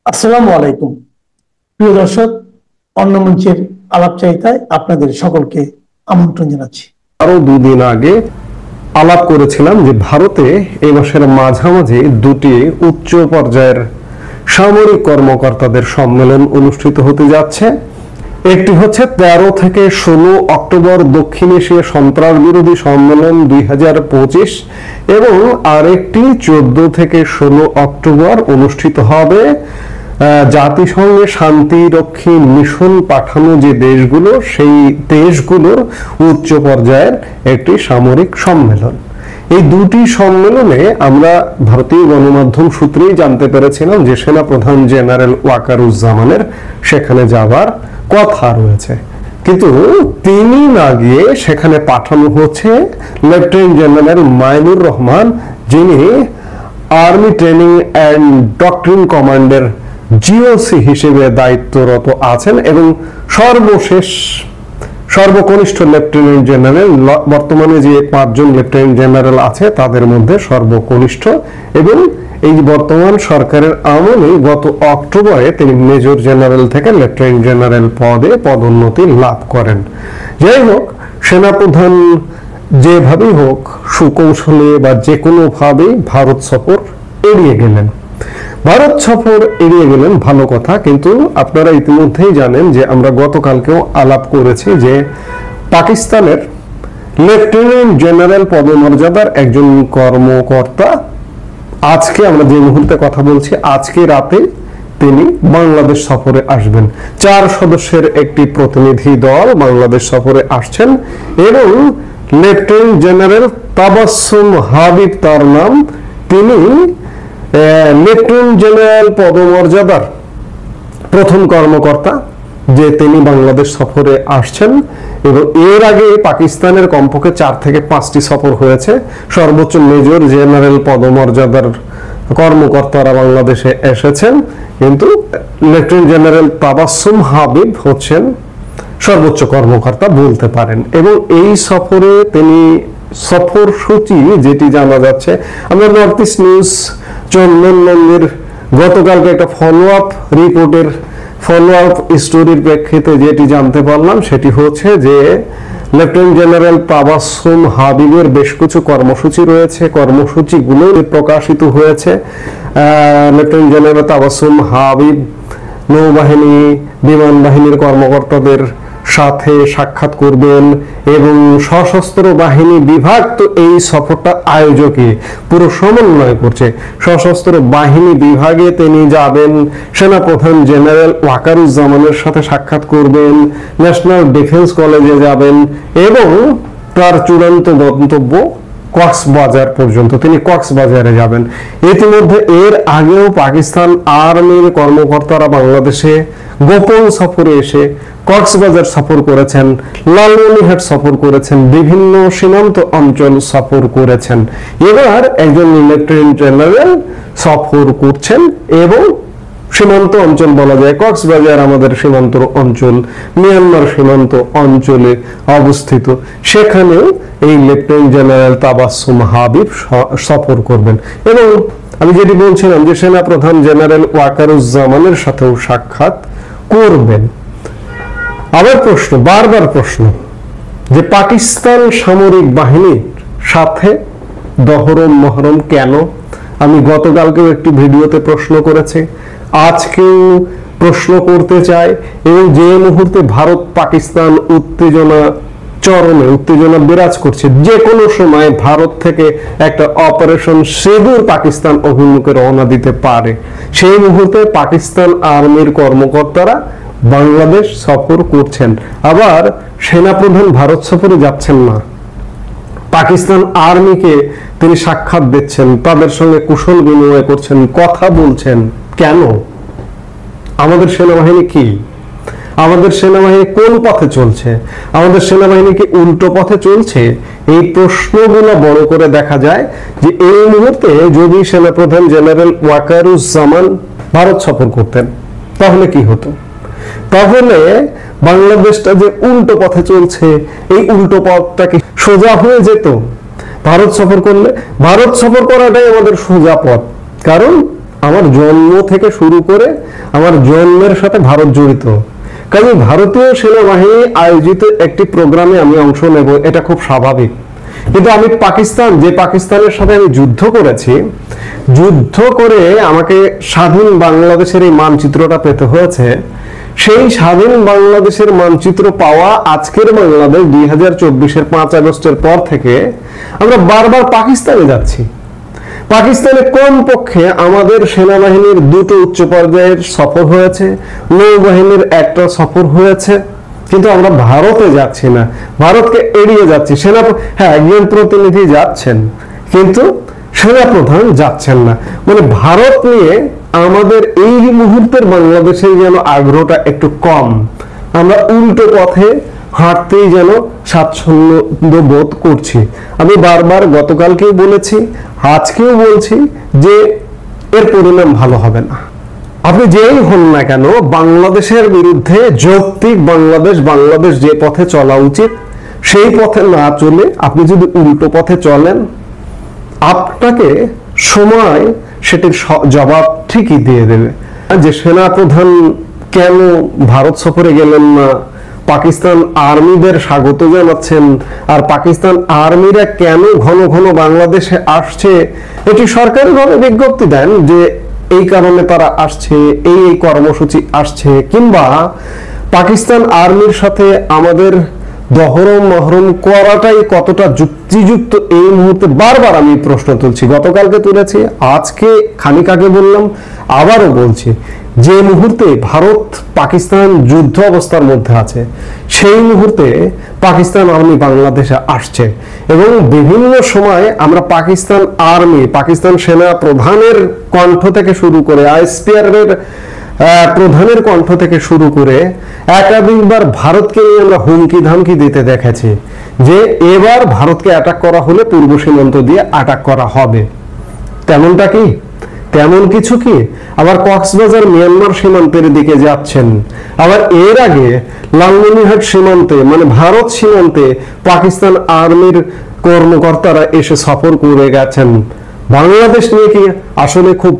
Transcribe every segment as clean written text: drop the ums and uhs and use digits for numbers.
আসসালামু আলাইকুম। প্রিয় দর্শক, অন্য মঞ্চের আলাপচারিতায় আপনাদের সকলকে আমন্ত্রণ জানাচ্ছি। আরো দুদিন আগে আলাপ করেছিলাম যে ভারতে এই মাসের মাঝামাঝি দুটি উচ্চ পর্যায়ের সামরিক কর্মকর্তাদের সম্মেলন অনুষ্ঠিত হতে যাচ্ছে। একটি হচ্ছে 13 থেকে 16 অক্টোবর দক্ষিণ এশিয়া সন্ত্রাস বিরোধী সম্মেলন 2025 এবং আরেকটি 14 থেকে 16 অক্টোবর অনুষ্ঠিত হবে জাতিসংঘে শান্তিরক্ষী মিশন পাঠানো যে দেশগুলো, সেই দেশগুলোর উচ্চ পর্যায়ের একটি সামরিক সম্মেলন। এই দুটি সম্মেলনে আমরা ভারতীয় গণমাধ্যম সূত্রেই জানতে পেরেছিলাম যে সেনাপ্রধান জেনারেল ওয়াকারুজ্জামানের সেখানে যাবার কথা রয়েছে, কিন্তু তিনি না গিয়ে সেখানে পাঠানো হচ্ছে লেফটেন্যান্ট জেনারেল মাইনুর রহমান, যিনি আর্মি ট্রেনিং অ্যান্ড ডক্ট্রিন কমান্ডের জিওসি হিসেবে দায়িত্বরত আছেন এবং সর্বকনিষ্ঠ লেফটেন্যান্ট জেনারেল। বর্তমানে যে 5 জন লেফটেন্যান্ট জেনারেল আছে তাদের মধ্যে সর্বকনিষ্ঠ, এবং এই বর্তমান সরকারের আমলে গত অক্টোবরে তিনি মেজর জেনারেল থেকে লেফটেন্যান্ট জেনারেল পদে পদোন্নতি লাভ করেন। যাই হোক, সেনাপ্রধান যেভাবেই হোক সুকৌশলে বা যে কোনো ভাবেই ভারত সফর এড়িয়ে গেলেন। ভালো কথা, কিন্তু আপনারা ইতিমধ্যেই জানেন যে আমরা গতকালকেও আলাপ করেছি যে পাকিস্তানের লেফটেন্যান্ট জেনারেল পদমর্যাদার একজন কর্মকর্তা আজকে, আমরা যে মুহূর্তে কথা বলছি, আজকে রাতে তিনি বাংলাদেশ সফরে আসবেন। 4 সদস্যের একটি প্রতিনিধি দল বাংলাদেশ সফরে আসছেন এবং লেফটেন্যান্ট জেনারেল তাবাসসুম হাবিব তার নাম। তিনি লেফটেন্যান্ট জেনারেল পদমর্যাদার প্রথম কর্মকর্তা যে তিনি বাংলাদেশ সফরে আসছেন, এবং এর আগে পাকিস্তানের কমপক্ষে 4 থেকে 5টি সফর হয়েছে। সর্বোচ্চ মেজর জেনারেল পদমর্যাদার কর্মকর্তারা বাংলাদেশে এসেছেন, কিন্তু লেফটেন্যান্ট জেনারেল তাবাসসুম হাবিব হচ্ছেন সর্বোচ্চ কর্মকর্তা বলতে পারেন। এবং এই সফরে তিনি সফর সূচি যেটি জানা যাচ্ছে, আমরা নর্থ ইস্ট নিউজ চন্দন নন্দীর গতকালকে একটা ফলো আপ স্টোরির প্রেক্ষিতে যেটি জানতে পারলাম সেটি হচ্ছে যে লেফটেন্যান্ট জেনারেল তাবাসসুম হাবিবের বেশ কিছু কর্মসূচি রয়েছে, কর্মসূচিগুলো প্রকাশিত হয়েছে। লেফটেন্যান্ট জেনারেল তাবাসসুম হাবিব নৌবাহিনী, বিমান বাহিনীর কর্মকর্তাদের সাথে সাক্ষাৎ করবেন এবং সশস্ত্র বাহিনী বিভাগ তো এই সফরটা আয়োজকে পুরো সমন্বয় করছে। সশস্ত্র বাহিনী বিভাগে তিনি যাবেন, সেনাপ্রধান জেনারেল ওয়াকারুজ্জামানের সাথে সাক্ষাৎ করবেন, ন্যাশনাল ডিফেন্স কলেজে যাবেন এবং তার চূড়ান্ত গন্তব্য কক্সবাজার পর্যন্ত, তিনি কক্সবাজারে যাবেন। ইতিমধ্যে এর আগেও পাকিস্তান আর্মির কর্মকর্তারা বাংলাদেশে গোপন সফরে এসে কক্সবাজার সফর করেছেন, লালমনিরহাট সফর করেছেন, বিভিন্ন সীমান্ত অঞ্চল সফর করেছেন। এবার একজন লেফটেন্যান্ট জেনারেল সফর করছেন এবং সীমান্ত অঞ্চল বলা যায়, কক্সবাজার আমাদের সীমান্ত অঞ্চল, মিয়ানমার সীমান্ত অঞ্চলে অবস্থিত, সেখানেও এই লেফটেন্যান্ট জেনারেল তাবাসসুম হাবিব সফর করবেন। এবং আমি যেটি বলছিলাম যে সেনাপ্রধান জেনারেল ওয়াকারুজ্জামানের সাথেও সাক্ষাৎ করবেন। আবার বারবার প্রশ্ন যে পাকিস্তান সামরিক বাহিনীর সাথে দহরম মহরম কেন? আমি গতকালকেও একটি ভিডিওতে প্রশ্ন করেছি, আজকেও প্রশ্ন করতে চাই। এবং যে মুহূর্তে ভারত পাকিস্তান উত্তেজনা বিরাজ করছে, যে কোনো সময় ভারত থেকে একটা অপারেশন সিঁদুর পাকিস্তান অভিমুখে রওনা দিতে পারে, সেই মুহূর্তে পাকিস্তান আর্মির কর্মকর্তারা বাংলাদেশ সফর করছেন। আবার সেনাপ্রধান ভারত সফরে যাচ্ছেন না, পাকিস্তান আর্মিকে তিনি সাক্ষাৎ দিচ্ছেন, তাদের সঙ্গে কুশল বিনিময় করছেন, কথা বলছেন। কেন? আমাদের সেনাবাহিনী কি? আমাদের সেনাবাহিনী কোন পথে চলছে? আমাদের সেনাবাহিনী কি উল্টো পথে চলছে? এই প্রশ্নগুলো বড় করে দেখা যায় যে এই মুহূর্তে যদি সেনাপ্রধান জেনারেল ওয়াকারুজ্জামান ভারত সফর করতেন তাহলে কি হতো? তাহলে বাংলাদেশটা যে উল্টো পথে চলছে, এই উল্টো পথটা কি সোজা হয়ে যেত ভারত সফর করলে? ভারত সফর করাটাই আমাদের সোজা পথ, কারণ আমার জন্ম থেকে শুরু করে আমার জন্মের সাথে ভারত জড়িত। কাজে ভারতীয় সেনাবাহিনী আয়োজিত একটি প্রোগ্রামে আমি অংশ নেব, এটা খুব স্বাভাবিক। কিন্তু আমি যে পাকিস্তানের সাথে আমি যুদ্ধ করেছি, যুদ্ধ করে আমাকে স্বাধীন বাংলাদেশের এই মানচিত্রটা পেতে হয়েছে, সেই স্বাধীন বাংলাদেশের মানচিত্র পাওয়া আজকের বাংলাদেশ 2024-এর 5 আগস্টের পর থেকে আমরা বারবার পাকিস্তানে যাচ্ছি। পাকিস্তানে কমপক্ষে আমাদের সেনাবাহিনীর 2টো উচ্চ পর্যায়ের সফর হয়েছে, নৌবাহিনীর একটা সফর হয়েছে, কিন্তু আমরা ভারতে যাচ্ছি না, ভারতকে এড়িয়ে যাচ্ছি। হ্যাঁ, একজন প্রতিনিধি যাচ্ছেন, কিন্তু সেনাপ্রধান যাচ্ছেন না। মানে ভারত নিয়ে আমাদের এই মুহূর্তের বাংলাদেশের যেন আগ্রহটা একটু কম। আমরা উল্টো পথে হাঁটতেই যেন স্বাচ্ছন্দ্য বোধ করছি। আমি বারবার গতকালকেও বলেছি, আজকেও বলছি যে এর পরিণাম ভালো হবে না। আপনি যেই হন না কেন, বাংলাদেশের বিরুদ্ধে যৌক্তিক বাংলাদেশ যে পথে চলা উচিত সেই পথে না চলে আপনি যদি উল্টো পথে চলেন, আপনাকে সময় সেটির জবাব ঠিকই দিয়ে দেবে। যে সেনাপ্রধান কেন ভারত সফরে গেলেন না, পাকিস্তান আর্মিদের স্বাগত জানাচ্ছেন, আর পাকিস্তান আর্মিরা কেন ঘন ঘন বাংলাদেশে আসছে, এটি সরকারিভাবে বিজ্ঞপ্তি দেন যে এই কারণে তারা আসছে, এই কর্মসূচি আসছে, কিংবা পাকিস্তান আর্মির সাথে আমাদের দহরম মহরম করাটাই কতটা যুক্তিযুক্ত এই মুহূর্তে বারবার আমি প্রশ্ন তুলছি। গতকালকে তুলেছি, আজকে খানিক আগে বললাম, আবারও বলছি, যে মুহূর্তে ভারত পাকিস্তান যুদ্ধ অবস্থার মধ্যে আছে, সেই মুহূর্তে পাকিস্তান আর্মি বাংলাদেশে আসছে এবং বিভিন্ন সময় আমরা পাকিস্তান আর্মি, পাকিস্তান সেনা প্রধানের কণ্ঠ থেকে শুরু করে আইএসপিআর-এর প্রধানের কণ্ঠ থেকে শুরু করে একাধিকবার ভারতকে নিয়ে আমরা হুমকি ধামকি দিতে দেখেছি যে এবার ভারতকে অ্যাটাক করা হলে পূর্ব সীমান্ত দিয়ে অ্যাটাক করা হবে। তেমনটা কি? তেমন কিছু কি? আবার কক্সবাজার মিয়ানমার সীমান্তের দিকে যাচ্ছেন, আবার এর আগে লালমনিরহাট সীমান্তে মানে ভারত সীমান্তে পাকিস্তান আর্মির কর্মকর্তারা এসে সফর করে গেছেন। বাংলাদেশ নিয়ে কি আসলে খুব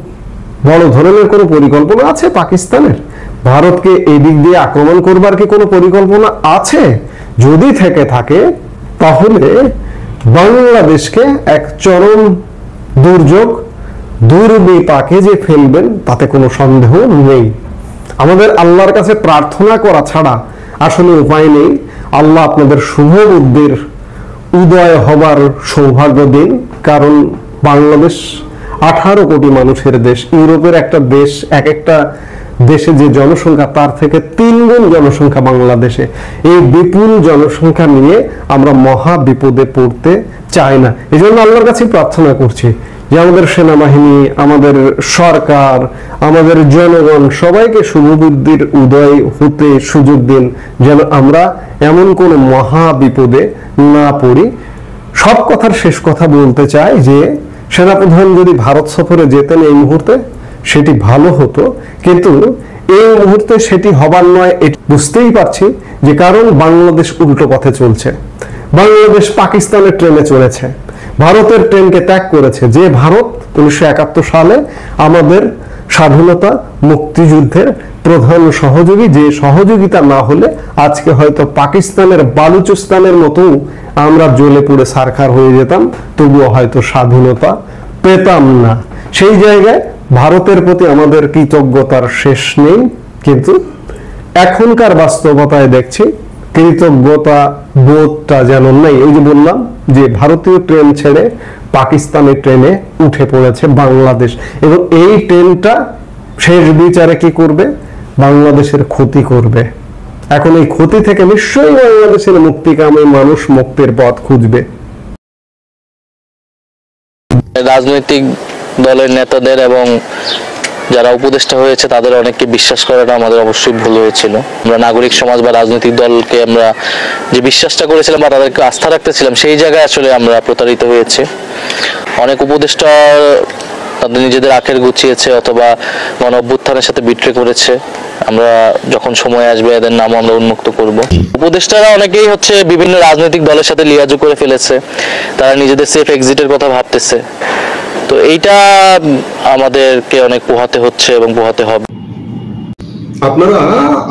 বড় ধরনের কোনো পরিকল্পনা আছে পাকিস্তানের? ভারতকে এই দিক দিয়ে আক্রমণ করবার কি কোনো পরিকল্পনা আছে? যদি থেকে থাকে তাহলে বাংলাদেশকে এক চরম দুর্যোগ দুর্বিপাকে যে ফেলবেন তাতে কোনো সন্দেহ নেই। আমাদের আল্লাহর কাছে প্রার্থনা করা ছাড়া আসলে উপায় নেই। আল্লাহ আপনাদের শুভ বুদ্ধির উদয় হবার সৌভাগ্য দিন, কারণ বাংলাদেশ 18 কোটি মানুষের দেশ, ইউরোপের একটা দেশ, এক একটা দেশে যে জনসংখ্যা তার থেকে 3 গুণ জনসংখ্যা বাংলাদেশে। এই বিপুল জনসংখ্যা নিয়ে আমরা মহা বিপদে পড়তে চাই না। এই জন্য আল্লাহর কাছে প্রার্থনা করছি যে আমাদের সেনাবাহিনী, আমাদের সরকার, আমাদের জনগণ সবাইকে শুভবুদ্ধির উদয় হতে সুযোগ দিন, যেন আমরা এমন কোনো মহা বিপদে না পড়ি। সব কথার শেষ কথা বলতে চাই যে সেনাপ্রধান যদি ভারত সফরে যেতেন এই মুহূর্তে সেটি ভালো হতো, কিন্তু এই মুহূর্তে সেটি হবার নয় এটি বুঝতেই পারছি, যে কারণ বাংলাদেশ উল্টো পথে চলছে। বাংলাদেশ পাকিস্তানের ট্রেনে চলেছে, ভারতের ট্রেনকে ত্যাগ করেছে। যে ভারত 1971 সালে আমাদের স্বাধীনতা মুক্তিযুদ্ধের প্রধান সহযোগী, যে সহযোগিতা না হলে আজকে হয়তো পাকিস্তানের বালুচিস্তানের মতো আমরা জ্বলে পুড়ে সারখার হয়ে যেতাম, তবুও হয়তো স্বাধীনতা পেতাম না। সেই জায়গায় ভারতের প্রতি আমাদের কৃতজ্ঞতার শেষ নেই, কিন্তু এখনকার বাস্তবতায় দেখছি কৃতজ্ঞতা বোধটা যেন নেই। এই যে বললাম যে ভারতীয় ট্রেন ছেড়ে পাকিস্তানি ট্রেনে উঠে পড়েছে বাংলাদেশ, এবং এই ট্রেনটা শেষ বিচারে কি করবে? বাংলাদেশের ক্ষতি করবে। এখন এই ক্ষতি থেকে নিশ্চয়ই বাংলাদেশের মুক্তিকামী মানুষ মুক্তির পথ খুঁজবে। রাজনৈতিক দলের নেতাদের এবং যারা উপদেষ্টা হয়েছে তাদের অনেককে বিশ্বাস করাটা আমাদের অবশ্যই ভুল হয়েছিল। আমরা নাগরিক সমাজ বা রাজনৈতিক দলকে আমরা যে বিশ্বাসটা করেছিলাম বা তাদেরকে আস্থা রাখতেছিলাম, সেই জায়গায় আসলে আমরা প্রতারিত হয়েছে। অনেক উপদেষ্টা তাদের নিজেদের আখের গুছিয়েছে অথবা গণ অভ্যুত্থানের সাথে বিট্রে করেছে। আমরা যখন সময় আসবে এদের নাম আমরা উন্মুক্ত করব। উপদেষ্টারা অনেকেই বিভিন্ন রাজনৈতিক দলের সাথে লিয়াজু করে ফেলেছে, তারা নিজেদের সেফ এক্সিটের কথা ভাবতেছে। তো এইটা আমাদেরকে অনেক পোহাতে হচ্ছে এবং পোহাতে হবে। আপনারা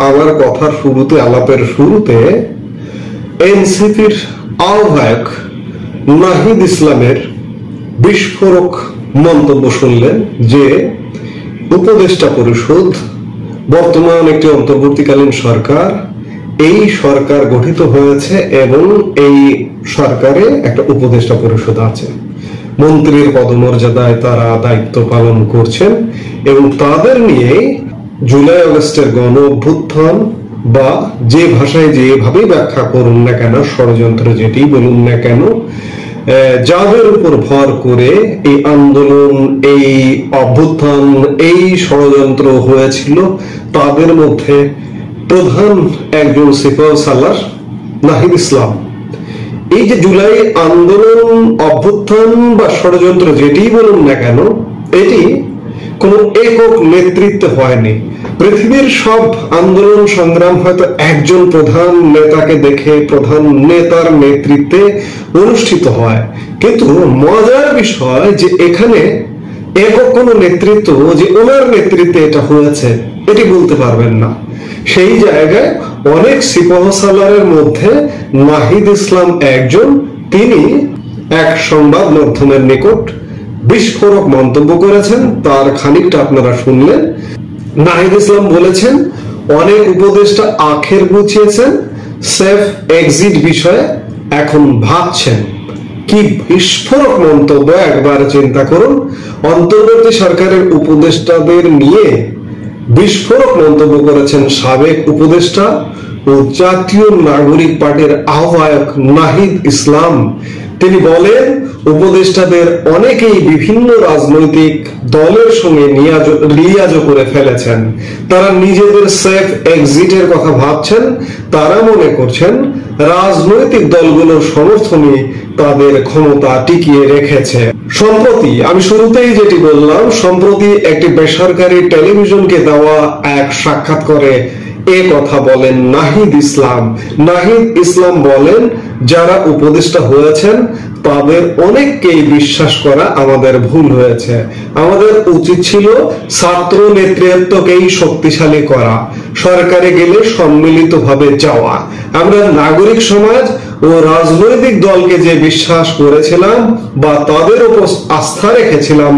আমার কথার শুরুতে, আলাপের শুরুতে এনসিপির আহ্বায়ক নাহিদ ইসলামের বিস্ফোরক মন্তব্য শুনলেন যে উপদেষ্টা পরিষদ, বর্তমান একটি অন্তর্বর্তীকালীন সরকার, এই সরকার গঠিত হয়েছে এবং এই সরকারে একটা উপদেষ্টা পরিষদ আছে, মন্ত্রীর পদমর্যাদায় তারা দায়িত্ব পালন করছেন এবং তাদের নিয়ে জুলাই আগস্টের গণ অভ্যুত্থান বা যে ভাষায় যেভাবেই ব্যাখ্যা করুন না কেন, ষড়যন্ত্র যেটি বলুন না কেন, যাদের উপর ভর করে এই আন্দোলন, এই অভ্যুত্থান, এই ষড়যন্ত্র হয়েছিল, তাদের মধ্যে প্রধান একজন সিপাহসালার নাহিদ ইসলাম। এই যে জুলাই আন্দোলন, অভ্যুত্থান বা ষড়যন্ত্র যেটি বলুন না কেন, এটি কোন একক নেতৃত্বে হয়নি। পৃথিবীর সব আন্দোলন সংগ্রাম হয়তো একজন প্রধান নেতাকে দেখে, প্রধান নেতার নেতৃত্বে অনুষ্ঠিত হয়, কিন্তু মজার বিষয় যে এখানে একক কোন নেতৃত্ব যে ওনার নেতৃত্বে এটা হয়েছে এটি বলতে পারবেন না। সেই জায়গায় অনেক সিপাহসালারের মধ্যে নাহিদ ইসলাম একজন, তিনি এক সংবাদ মাধ্যমের নিকট বিস্ফোরক মন্তব্য করেছেন। তার খানিকটা আপনারা শুনলেন। নাহিদ ইসলাম বলেছেন, অনেক উপদেষ্টা আখের গুছিয়েছেন, সেফ এক্সিট বিষয়ে এখন ভাবছেন। কি বিস্ফোরক মন্তব্য! একবার চিন্তা করুন, অন্তর্বর্তী সরকারের উপদেষ্টাদের নিয়ে বিস্ফোরক মন্তব্য করেছেন সাবেক উপদেষ্টা ও জাতীয় নাগরিক পার্টির আহ্বায়ক নাহিদ ইসলাম। তিনি বলেন, উপদেষ্টাদের অনেকেই বিভিন্ন রাজনৈতিক দলের সঙ্গে লিয়াজ করে ফেলেছেন। তারা নিজেদের সেফ এক্সিটের কথা ভাবছেন। তারা মনে করছেন রাজনৈতিক দলগুলোর সমর্থনই তাদের ক্ষমতা টিকিয়ে রেখেছে। সম্প্রতি, আমি শুরুতেই যেটি বললাম, সম্প্রতি একটি বেসরকারি টেলিভিশনকে দেওয়া এক সাক্ষাৎকারে এ কথা বলেন নাহিদ ইসলাম। নাহিদ ইসলাম বলেন, যারা উপদেষ্টা হয়েছেন তাদের অনেককেই বিশ্বাস করা আমাদের ভুল হয়েছে। আমাদের উচিত ছিল ছাত্র নেতৃত্বকেই শক্তিশালী করা, সরকারে গেলে সম্মিলিতভাবে যাওয়া। আমরা নাগরিক সমাজ ও রাজনৈতিক দলকে যে বিশ্বাস করেছিলাম বা তাদের উপর আস্থা রেখেছিলাম,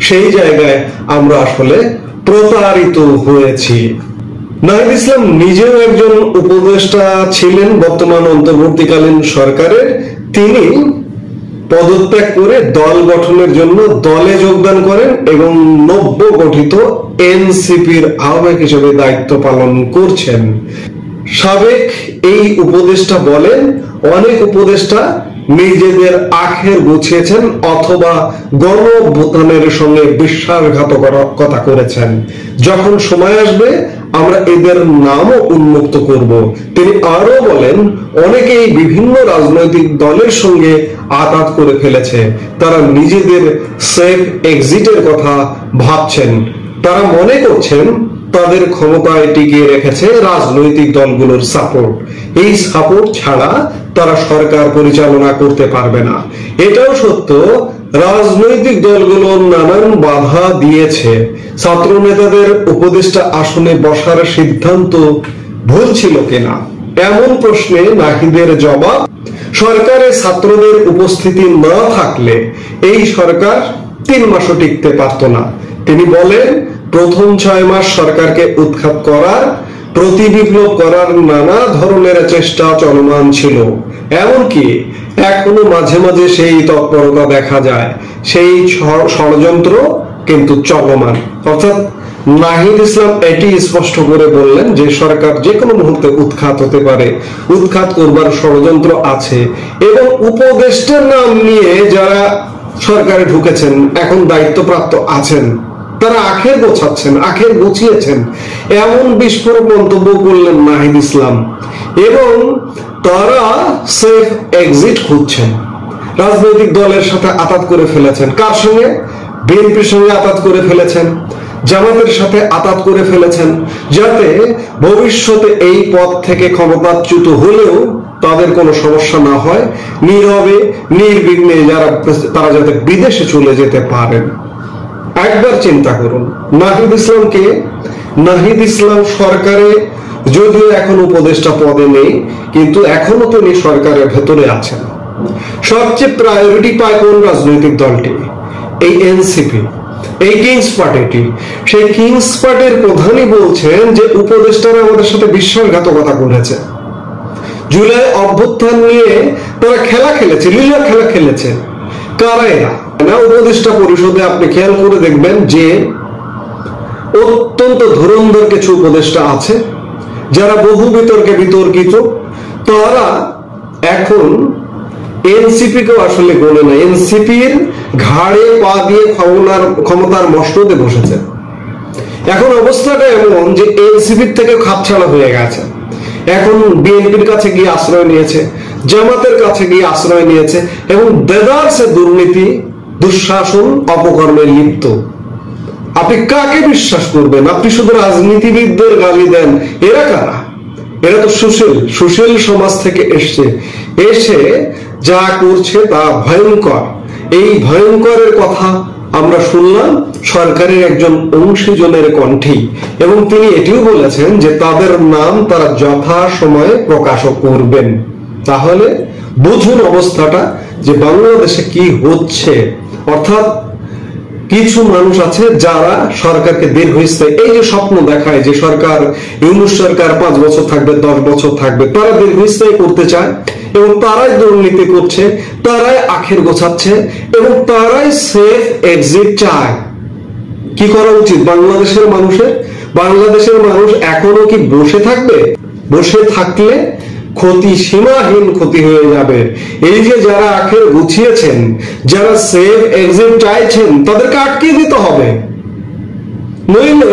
সেই জায়গায় আমরা আসলে প্রতারিত হয়েছি। নাহিদ ইসলাম নিজেও একজন উপদেষ্টা ছিলেন বর্তমান অন্তর্বর্তীকালীন সরকারের। তিনি পদত্যাগ করে দল গঠনের জন্য দলে যোগদান করেন এবং নব্য গঠিত এনসিপির আহ্বায়ক হিসেবে দায়িত্ব পালন করছেন। সাবেক এই উপদেষ্টা বলেন, অনেক উপদেষ্টা নিজেদের আখের গুছিয়েছেন অথবা গণ অভ্যুত্থানের সঙ্গে বিশ্বাসঘাতকতা করেছেন। যখন সময় আসবে আমরা এদের নামও উন্মুক্ত করব। তিনি আরো বলেন, অনেকেই বিভিন্ন রাজনৈতিক দলের সঙ্গে আঘাত করে ফেলেছে। তারা নিজেদের সেফ এক্সিটের কথা ভাবছেন। তারা মনে করছেন তাদের ক্ষমতায় টিকিয়ে রেখেছে রাজনৈতিক দলগুলোর সাপোর্ট। এই সাপোর্ট ছাড়া তারা সরকার পরিচালনা করতে পারবে না। এটাও সত্য, রাজনৈতিক দলগুলো নানান বাধা দিয়েছে। ছাত্র নেতাদের উপদেষ্টা আসনে বসার সিদ্ধান্ত ভুল ছিল কিনা এমন প্রশ্নে নাহিদের জবাব, সরকারে ছাত্রদের উপস্থিতি না থাকলে এই সরকার 3 মাসও টিকতে পারত না। তিনি বলেন, প্রথম 6 মাস সরকারকে উৎখাত করার, প্রতি বিপ্লব করার নানা ধরনের চেষ্টা চলমান ছিল। এমনকি এখনো মাঝে মাঝে সেই তৎপরতা দেখা যায়। সেই ষড়যন্ত্র কিন্তু চলমান। অর্থাৎ নাহিদ ইসলাম এটি স্পষ্ট করে বললেন যে সরকার যে কোনো মুহূর্তে উৎখাত হতে পারে, উৎখাত করবার ষড়যন্ত্র আছে। এবং উপদেষ্টার নাম নিয়ে যারা সরকারে ঢুকেছেন, এখন দায়িত্বপ্রাপ্ত আছেন, তারা আখের গোছাচ্ছেন, আখের গুছিয়েছেন, এমন বিস্ফোরক মন্তব্য করলেন নাহিদ ইসলাম। এবং তারা সেফ এক্সিট খুঁজছেন, রাজনৈতিক দলের সাথে আঘাত করে ফেলেছেন। কার সঙ্গে? বিএনপির সঙ্গে আঘাত করে ফেলেছেন, জামাতের সাথে আঘাত করে ফেলেছেন, যাতে ভবিষ্যতে এই পদ থেকে ক্ষমতাচ্যুত হলেও তাদের কোনো সমস্যা না হয়, নীরবে নির্বিঘ্নে তারা যাতে বিদেশে চলে যেতে পারেন। একবার চিন্তা করুন, নাহিদ ইসলাম সরকারে যদিও এখন উপদেষ্টা পদে নেই, কিন্তু এখনো তিনি সরকারের ভেতরে আছেন। সবচেয়ে প্রায়োরিটি পায় কোন রাজনৈতিক দলটি? এই এনসিপি, এই কিংস পার্টিটি। সেই কিংস পার্টির প্রধানই বলছেন যে উপদেষ্টারা আমাদের সাথে বিশ্বাসঘাতকতা করেছে। জুলাই অভ্যুত্থান নিয়ে তারা খেলা খেলেছে, লীলা খেলা খেলেছে। কারা এরা? উপদেষ্টা পরিষদে আপনি খেয়াল করে দেখবেন যে অত্যন্ত ধুরন্ধর কিছু উপদেষ্টা আছে যারা বহু বিতর্কে বিতর্কিত। তারা এখন এনসিপি কেও আসলে গণে না, এনসিপির ঘাড়ে পা দিয়ে ক্ষমতার মসনদে বসেছে। এখন অবস্থাটা এমন যে এনসিপির থেকে খাপছাড়া হয়ে গেছে। এখন বিএনপির কাছে গিয়ে আশ্রয় নিয়েছে, জামাতের কাছে গিয়ে আশ্রয় নিয়েছে এবং দেদারসে দুর্নীতি, দুঃশাসন, অপকর্মে লিপ্ত। আপনি কাকে বিশ্বাস করবেন? আপনি শুধু রাজনীতিবিদদের গালি দেন। এরা কারা? এরা তো সুশীল সমাজ থেকে এসে যা করছে তা ভয়ঙ্কর। এই ভয়ঙ্করের কথা আমরা শুনলাম সরকারের একজন অংশীজনের কণ্ঠে, এবং তিনি এটিও বলেছেন যে তাদের নাম তারা যথা সময়ে প্রকাশও করবেন। তাহলে বুঝুন অবস্থাটা যে বাংলাদেশে কি হচ্ছে। অর্থাৎ কিছু মানুষ আছে যারা সরকারকে দীর্ঘস্থায়ী, এই যে স্বপ্ন দেখায় যে সরকার, ইউনূস সরকার 5 বছর থাকবে, 10 বছর থাকবে, তারা দীর্ঘস্থায়ী করতে চায় এবং তারাই দুর্নীতি করছে, তারাই আখের গোছাচ্ছে এবং তারাই সেফ এক্সিট চায়। কি করা উচিত বাংলাদেশের মানুষের? বাংলাদেশের মানুষ এখনো কি বসে থাকবে? বসে থাকলে ক্ষতি, সীমাহীন ক্ষতি হয়ে যাবে। এই যে যারা আখের গুছিয়েছেন, যারা সেফ এক্সিট চাইছেন, তাদেরকে আটকে দিতে হবে, নইলে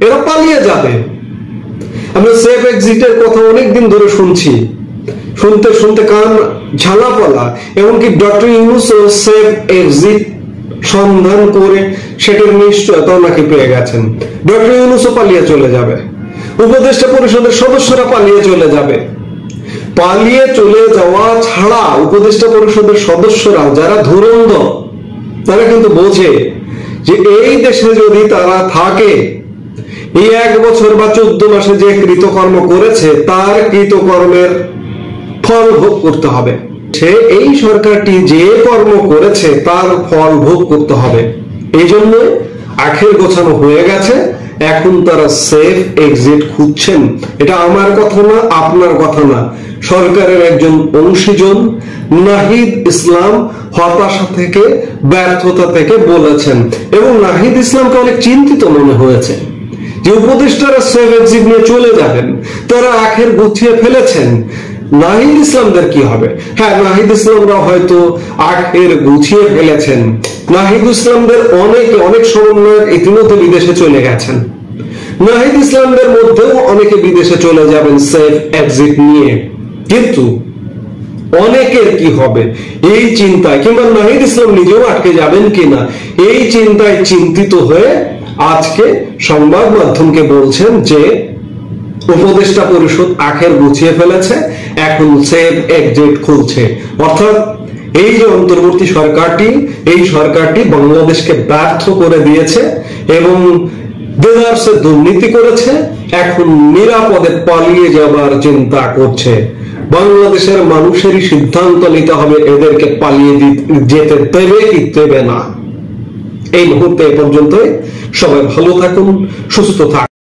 এরা পালিয়ে যাবে। আমরা সেফ এক্সিটের কথা অনেকদিন ধরে শুনছি, শুনতে শুনতে কান ঝালাপালা। এমনকি ডক্টর ইউনূস সেফ এক্সিট সন্ধান করে সেটার নিশ্চয়তাও নাকি পেয়ে গেছেন। ডক্টর ইউনূসও পালিয়ে চলে যাবে, উপদেষ্টা পরিষদের সদস্যরা পালিয়ে চলে যাবে। পালিয়ে চলে যাওয়া ছাড়া উপদেষ্টা পরিষদের সদস্যরা যারা ধুরন্ধর, তারা কিন্তু বোঝে যে এই দেশে যদি তারা থাকে, এই 1 বছর বা 14 মাসে যে কৃতকর্ম করেছে তার কৃতকর্মের ফল ভোগ করতে হবে। সে এই সরকারটি যে কর্ম করেছে তার ফল ভোগ করতে হবে। এই জন্য আখের গোছানো হয়ে গেছে, এখন তারা সেফ এক্সিট খুঁজছেন। এটা আমার কথা না, আপনার কথা না, সরকারের একজন অংশীজন নাহিদ ইসলাম হতাশা থেকে, ব্যর্থতা থেকে বলেছেন। এবং নাহিদ ইসলামকে অনেক চিন্তিত মনে হয়েছে যে উপদেষ্টারা সেফ এক্সিট নিয়ে চলে যাবেন, তারা আখের গুছিয়ে ফেলেছেন। নাহিদ ইসলামদের কি হবে? হ্যাঁ, নাহিদ ইসলামরা হয়তো আখের গুছিয়ে ফেলেছেন। নাহিদ ইসলামদের অনেক সমন্বয়ক ইতিমধ্যে বিদেশে চলে গেছেন। নাহিদ ইসলামদের মধ্যেও অনেকে বিদেশে চলে যাবেন সেফ এক্সিট নিয়ে। কিন্তু অনেকের কি হবে এই চিন্তায়, কিংবা নাহিদ ইসলাম নিজেও আটকে যাবেন কিনা এই চিন্তায় চিন্তিত হয়ে আজকে সংবাদ মাধ্যমকে বলছেন যে উপদেষ্টা পরিষদ আখের গুছিয়ে ফেলেছে, এখন সেফ এক্সিট খুলছে। অর্থাৎ এই যে অন্তর্বর্তী সরকারটি, এই সরকারটি বাংলাদেশকে ব্যর্থ করে দিয়েছে এবং দেদারসে দুর্নীতি করেছে, এখন নিরাপদে পালিয়ে যাবার চিন্তা করছে। বাংলাদেশের মানুষেরই সিদ্ধান্ত নিতে হবে এদেরকে পালিয়ে যেতে দেবে কি দেবে না। এই মুহূর্তে এ পর্যন্তই। সবাই ভালো থাকুন, সুস্থ থাকুন।